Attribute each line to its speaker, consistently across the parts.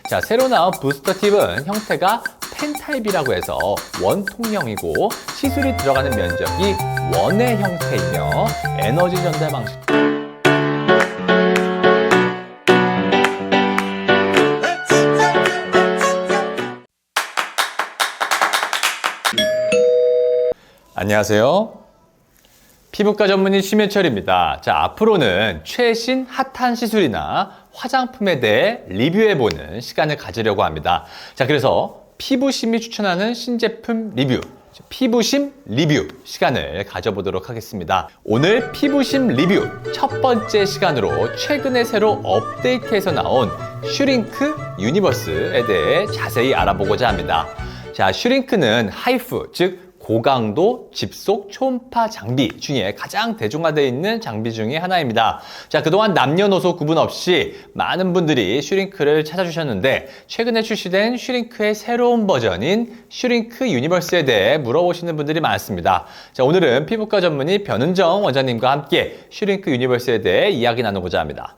Speaker 1: 자, 새로 나온 부스터 팁은 형태가 펜 타입이라고 해서 원통형이고 시술이 들어가는 면적이 원의 형태이며 에너지 전달 방식 안녕하세요. 피부과 전문의 심해철입니다. 자, 앞으로는 최신 핫한 시술이나 화장품에 대해 리뷰해보는 시간을 가지려고 합니다. 자, 그래서 피부심이 추천하는 신제품 리뷰, 피부심 리뷰 시간을 가져보도록 하겠습니다. 오늘 피부심 리뷰 첫 번째 시간으로 최근에 새로 업데이트해서 나온 슈링크 유니버스에 대해 자세히 알아보고자 합니다. 자, 슈링크는 하이프, 즉 고강도 집속 초음파 장비 중에 가장 대중화되어 있는 장비 중에 하나입니다. 자, 그동안 남녀노소 구분 없이 많은 분들이 슈링크를 찾아주셨는데 최근에 출시된 슈링크의 새로운 버전인 슈링크 유니버스에 대해 물어보시는 분들이 많습니다. 자, 오늘은 피부과 전문의 변은정 원장님과 함께 슈링크 유니버스에 대해 이야기 나누고자 합니다.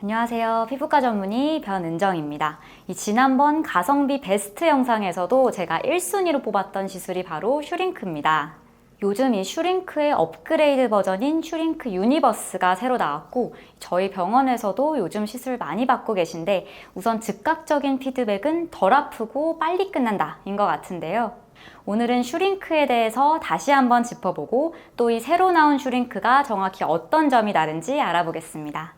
Speaker 2: 안녕하세요. 피부과 전문의 변은정입니다. 지난번 가성비 베스트 영상에서도 제가 1순위로 뽑았던 시술이 바로 슈링크입니다. 요즘 이 슈링크의 업그레이드 버전인 슈링크 유니버스가 새로 나왔고 저희 병원에서도 요즘 시술 많이 받고 계신데 우선 즉각적인 피드백은 덜 아프고 빨리 끝난다 인 것 같은데요. 오늘은 슈링크에 대해서 다시 한번 짚어보고 또 이 새로 나온 슈링크가 정확히 어떤 점이 다른지 알아보겠습니다.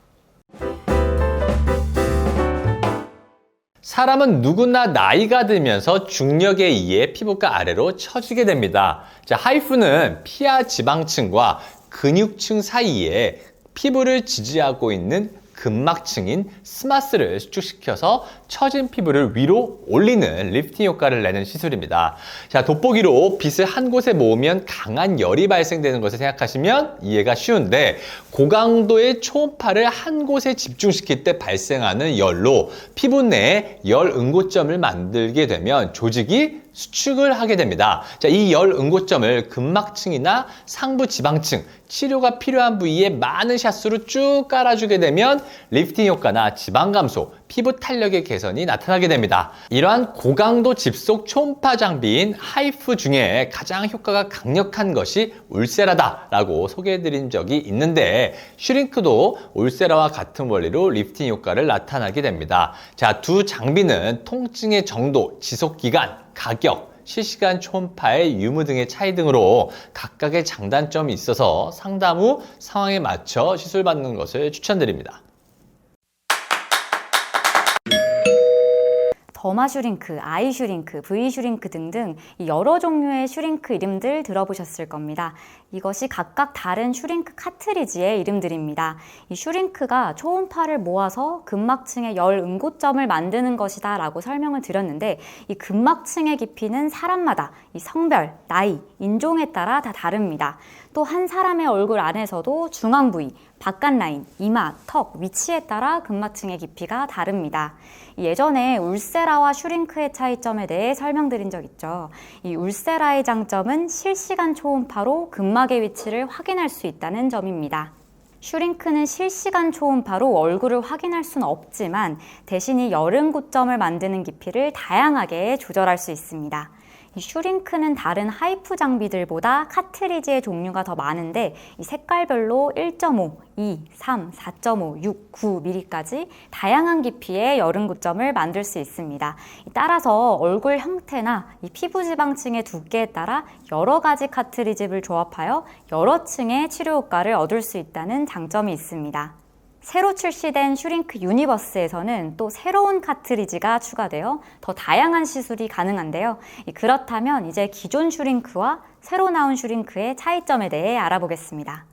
Speaker 1: 사람은 누구나 나이가 들면서 중력에 의해 피부가 아래로 처지게 됩니다. 자, 하이프는 피하 지방층과 근육층 사이에 피부를 지지하고 있는 근막층인 스마스를 수축시켜서 처진 피부를 위로 올리는 리프팅 효과를 내는 시술입니다. 자, 돋보기로 빛을 한 곳에 모으면 강한 열이 발생되는 것을 생각하시면 이해가 쉬운데 고강도의 초음파를 한 곳에 집중시킬 때 발생하는 열로 피부 내에 열 응고점을 만들게 되면 조직이 수축을 하게 됩니다. 자, 이 열 응고점을 근막층이나 상부 지방층, 치료가 필요한 부위에 많은 샷수로 쭉 깔아주게 되면 리프팅 효과나 지방 감소, 피부 탄력의 개선이 나타나게 됩니다. 이러한 고강도 집속 초음파 장비인 하이프 중에 가장 효과가 강력한 것이 울세라다라고 소개해드린 적이 있는데 슈링크도 울세라와 같은 원리로 리프팅 효과를 나타나게 됩니다. 자, 두 장비는 통증의 정도, 지속 기간, 가격, 실시간 초음파의 유무 등의 차이 등으로 각각의 장단점이 있어서 상담 후 상황에 맞춰 시술받는 것을 추천드립니다.
Speaker 2: 더마 슈링크, 아이 슈링크, V 슈링크 등등 여러 종류의 슈링크 이름들 들어보셨을 겁니다. 이것이 각각 다른 슈링크 카트리지의 이름들입니다. 이 슈링크가 초음파를 모아서 근막층의 열 응고점을 만드는 것이다 라고 설명을 드렸는데 이 근막층의 깊이는 사람마다 이 성별, 나이, 인종에 따라 다 다릅니다. 또 한 사람의 얼굴 안에서도 중앙 부위, 바깥 라인, 이마, 턱, 위치에 따라 근막층의 깊이가 다릅니다. 예전에 울세라와 슈링크의 차이점에 대해 설명드린 적 있죠. 이 울세라의 장점은 실시간 초음파로 근막의 위치를 확인할 수 있다는 점입니다. 슈링크는 실시간 초음파로 얼굴을 확인할 수는 없지만 대신 이 열응고점을 만드는 깊이를 다양하게 조절할 수 있습니다. 이 슈링크는 다른 하이프 장비들보다 카트리지의 종류가 더 많은데 이 색깔별로 1.5, 2, 3, 4.5, 6, 9mm까지 다양한 깊이의 열응고점을 만들 수 있습니다. 따라서 얼굴 형태나 이 피부 지방층의 두께에 따라 여러 가지 카트리지를 조합하여 여러 층의 치료 효과를 얻을 수 있다는 장점이 있습니다. 새로 출시된 슈링크 유니버스에서는 또 새로운 카트리지가 추가되어 더 다양한 시술이 가능한데요. 그렇다면 이제 기존 슈링크와 새로 나온 슈링크의 차이점에 대해 알아보겠습니다.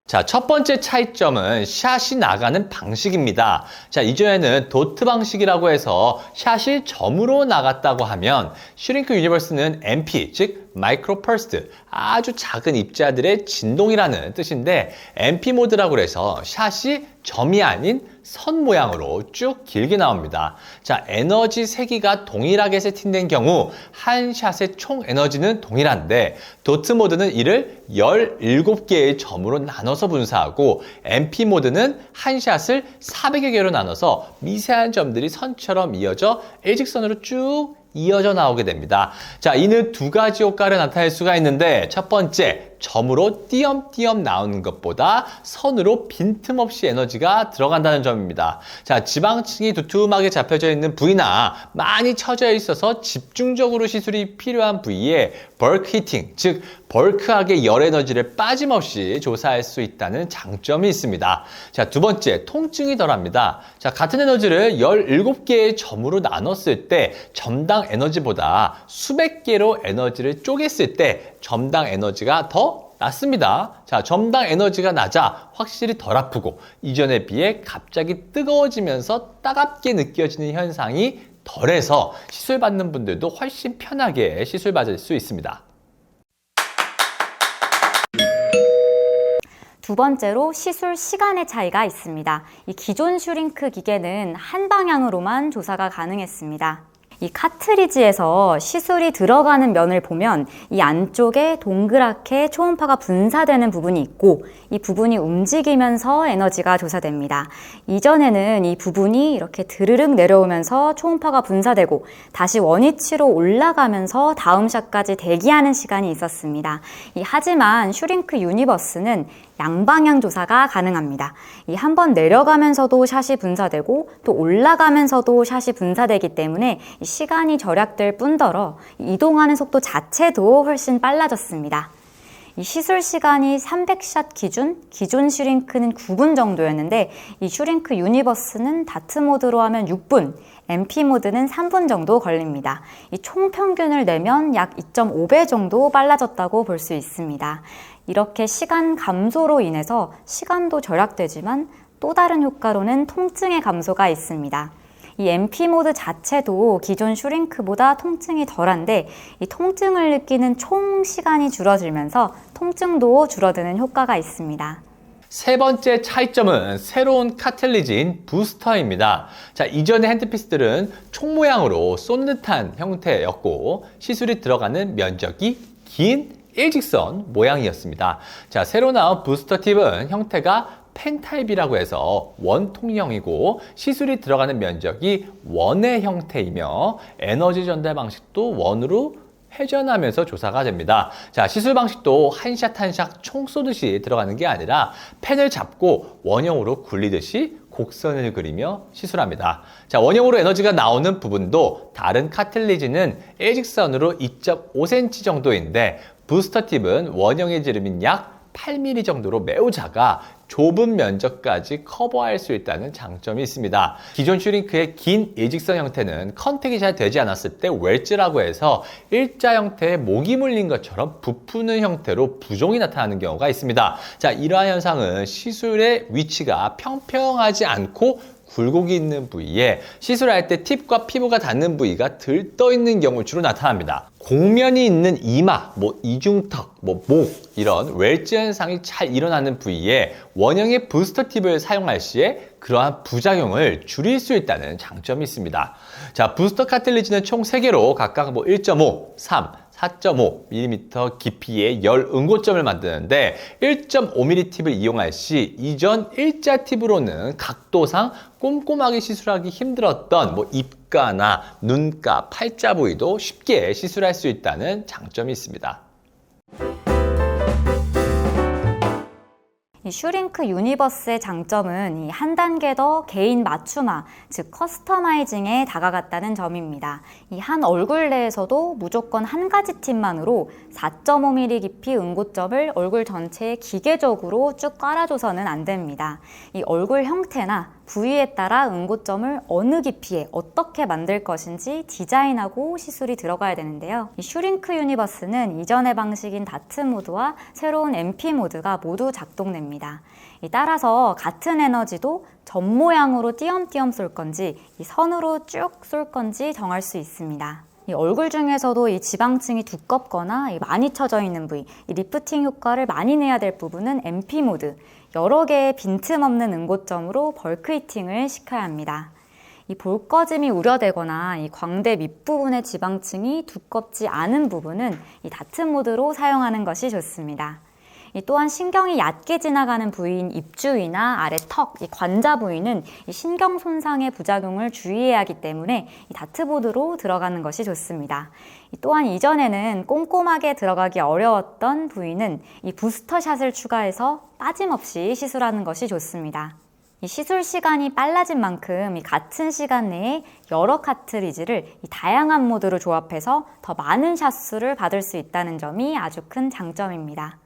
Speaker 1: 자, 첫 번째 차이점은 샷이 나가는 방식입니다. 자, 이전에는 도트 방식이라고 해서 샷이 점으로 나갔다고 하면 슈링크 유니버스는 MP, 즉 microburst, 아주 작은 입자들의 진동이라는 뜻인데 MP 모드라고 해서 샷이 점이 아닌 선 모양으로 쭉 길게 나옵니다. 자, 에너지 세기가 동일하게 세팅된 경우 한 샷의 총 에너지는 동일한데 도트 모드는 이를 17개의 점으로 나눠서 분사하고 MP 모드는 한 샷을 400여 개로 나눠서 미세한 점들이 선처럼 이어져 일직선으로 쭉 이어져 나오게 됩니다. 자, 이는 두 가지 효과를 나타낼 수가 있는데 첫 번째, 점으로 띄엄띄엄 나오는 것보다 선으로 빈틈없이 에너지가 들어간다는 점입니다. 자, 지방층이 두툼하게 잡혀져 있는 부위나 많이 처져 있어서 집중적으로 시술이 필요한 부위에 벌크 히팅, 즉 벌크하게 열 에너지를 빠짐없이 조사할 수 있다는 장점이 있습니다. 자, 두 번째, 통증이 덜합니다. 자, 같은 에너지를 17개의 점으로 나눴을 때 점당 에너지보다 수백 개로 에너지를 쪼갰을 때 점당 에너지가 더 낮습니다. 자, 점당 에너지가 낮아 확실히 덜 아프고 이전에 비해 갑자기 뜨거워지면서 따갑게 느껴지는 현상이 덜해서 시술 받는 분들도 훨씬 편하게 시술 받을 수 있습니다.
Speaker 2: 두 번째로 시술 시간의 차이가 있습니다. 이 기존 슈링크 기계는 한 방향으로만 조사가 가능했습니다. 이 카트리지에서 시술이 들어가는 면을 보면 이 안쪽에 동그랗게 초음파가 분사되는 부분이 있고 이 부분이 움직이면서 에너지가 조사됩니다. 이전에는 이 부분이 이렇게 드르륵 내려오면서 초음파가 분사되고 다시 원위치로 올라가면서 다음 샷까지 대기하는 시간이 있었습니다. 하지만 슈링크 유니버스는 양방향 조사가 가능합니다. 한 번 내려가면서도 샷이 분사되고 또 올라가면서도 샷이 분사되기 때문에 시간이 절약될 뿐더러 이동하는 속도 자체도 훨씬 빨라졌습니다. 이 시술 시간이 300샷 기존 슈링크는 9분 정도였는데 이 슈링크 유니버스는 다트 모드로 하면 6분, MP 모드는 3분 정도 걸립니다. 이 총 평균을 내면 약 2.5배 정도 빨라졌다고 볼 수 있습니다. 이렇게 시간 감소로 인해서 시간도 절약되지만 또 다른 효과로는 통증의 감소가 있습니다. 이 MP 모드 자체도 기존 슈링크보다 통증이 덜한데 이 통증을 느끼는 총 시간이 줄어들면서 통증도 줄어드는 효과가 있습니다.
Speaker 1: 세 번째 차이점은 새로운 카틀리지인 부스터입니다. 자, 이전의 핸드피스들은 총 모양으로 쏜 듯한 형태였고 시술이 들어가는 면적이 긴 일직선 모양이었습니다. 자, 새로 나온 부스터 팁은 형태가 펜 타입이라고 해서 원통형이고 시술이 들어가는 면적이 원의 형태이며 에너지 전달 방식도 원으로 회전하면서 조사가 됩니다. 자, 시술 방식도 한 샷 한 샷 총 쏘듯이 들어가는 게 아니라 펜을 잡고 원형으로 굴리듯이 곡선을 그리며 시술합니다. 자, 원형으로 에너지가 나오는 부분도 다른 카틀리지는 일직선으로 2.5cm 정도인데 부스터 팁은 원형의 지름인 약 8mm 정도로 매우 작아 좁은 면적까지 커버할 수 있다는 장점이 있습니다. 기존 슈링크의 긴 일직선 형태는 컨택이 잘 되지 않았을 때 웰즈라고 해서 일자 형태의 목이 물린 것처럼 부푸는 형태로 부종이 나타나는 경우가 있습니다. 자, 이러한 현상은 시술의 위치가 평평하지 않고 굴곡이 있는 부위에 시술할 때 팁과 피부가 닿는 부위가 들떠 있는 경우 주로 나타납니다. 곡면이 있는 이마, 이중턱, 목 이런 웰즈 현상이 잘 일어나는 부위에 원형의 부스터 팁을 사용할 시에 그러한 부작용을 줄일 수 있다는 장점이 있습니다. 자, 부스터 카틀리지는 총 3개로 각각 1.5, 3, 4.5mm 깊이의 열 응고점을 만드는데 1.5mm 팁을 이용할 시 이전 일자 팁으로는 각도상 꼼꼼하게 시술하기 힘들었던 입가나 눈가, 팔자 부위도 쉽게 시술할 수 있다는 장점이 있습니다.
Speaker 2: 이 슈링크 유니버스의 장점은 이 한 단계 더 개인 맞춤화, 즉 커스터마이징에 다가갔다는 점입니다. 이 한 얼굴 내에서도 무조건 한 가지 팁만으로 4.5mm 깊이 응고점을 얼굴 전체에 기계적으로 쭉 깔아줘서는 안 됩니다. 이 얼굴 형태나 부위에 따라 응고점을 어느 깊이에 어떻게 만들 것인지 디자인하고 시술이 들어가야 되는데요. 이 슈링크 유니버스는 이전의 방식인 다트 모드와 새로운 MP 모드가 모두 작동됩니다. 따라서 같은 에너지도 점 모양으로 띄엄띄엄 쏠 건지 이 선으로 쭉 쏠 건지 정할 수 있습니다. 이 얼굴 중에서도 이 지방층이 두껍거나 많이 처져 있는 부위, 이 리프팅 효과를 많이 내야 될 부분은 MP 모드, 여러 개의 빈틈없는 응고점으로 벌크 히팅을 시켜야 합니다. 이 볼꺼짐이 우려되거나 이 광대 밑부분의 지방층이 두껍지 않은 부분은 이 다트 모드로 사용하는 것이 좋습니다. 또한 신경이 얕게 지나가는 부위인 입주위나 아래 턱, 이 관자 부위는 이 신경 손상의 부작용을 주의해야 하기 때문에 이 다트보드로 들어가는 것이 좋습니다. 또한 이전에는 꼼꼼하게 들어가기 어려웠던 부위는 이 부스터샷을 추가해서 빠짐없이 시술하는 것이 좋습니다. 이 시술 시간이 빨라진 만큼 이 같은 시간 내에 여러 카트리지를 이 다양한 모드로 조합해서 더 많은 샷수를 받을 수 있다는 점이 아주 큰 장점입니다.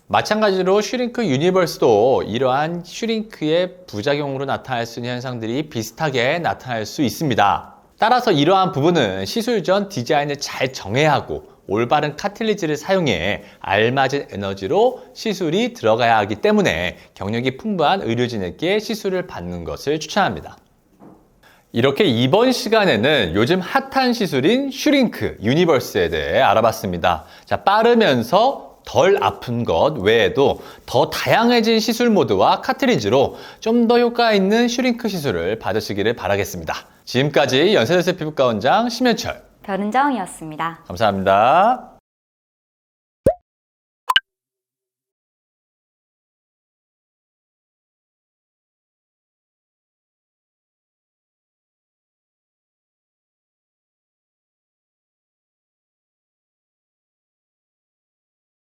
Speaker 1: 마찬가지로 슈링크 유니버스도 이러한 슈링크의 부작용으로 나타날 수 있는 현상들이 비슷하게 나타날 수 있습니다. 따라서 이러한 부분은 시술 전 디자인을 잘 정해야 하고 올바른 카틸리지를 사용해 알맞은 에너지로 시술이 들어가야 하기 때문에 경력이 풍부한 의료진에게 시술을 받는 것을 추천합니다. 이렇게 이번 시간에는 요즘 핫한 시술인 슈링크 유니버스에 대해 알아봤습니다. 자, 빠르면서 덜 아픈 것 외에도 더 다양해진 시술 모드와 카트리지로 좀 더 효과 있는 슈링크 시술을 받으시기를 바라겠습니다. 지금까지 연세대세 피부과 원장 심현철
Speaker 2: 변은정이었습니다.
Speaker 1: 감사합니다.